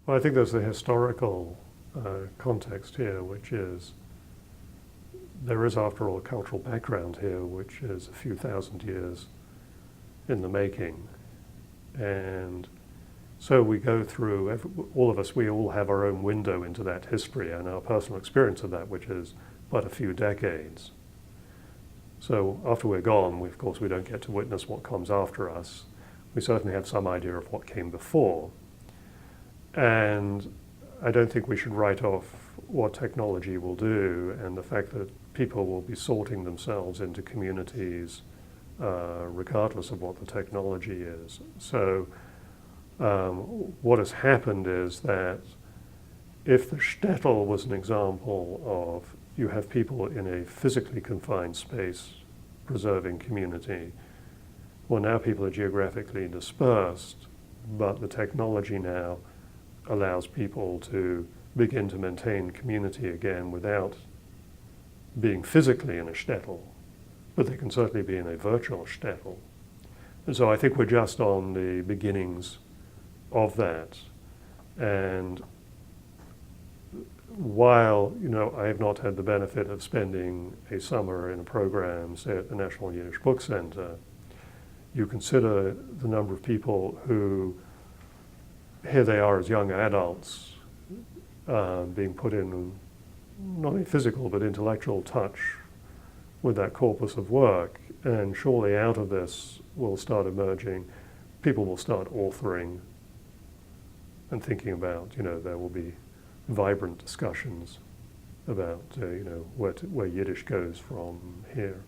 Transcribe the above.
Well, I think there's a historical context here, which is there is, after all, a cultural background here, which is a few thousand years in the making. And so we go through, all of us, we all have our own window into that history and our personal experience of that, which is but a few decades. So after we're gone, of course, we don't get to witness what comes after us. We certainly have some idea of what came before. And I don't think we should write off what technology will do and the fact that people will be sorting themselves into communities regardless of what the technology is. So what has happened is that if the shtetl was an example of you have people in a physically confined space preserving community, well, now people are geographically dispersed, but the technology now allows people to begin to maintain community again without being physically in a shtetl, but they can certainly be in a virtual shtetl. And so I think we're just on the beginnings of that. And while, I have not had the benefit of spending a summer in a program, say at the National Yiddish Book Center, you consider the number of people who, here they are as young adults, being put in not only physical but intellectual touch with that corpus of work, and surely out of this will start emerging, people will start authoring and thinking about, there will be vibrant discussions about, where Yiddish goes from here.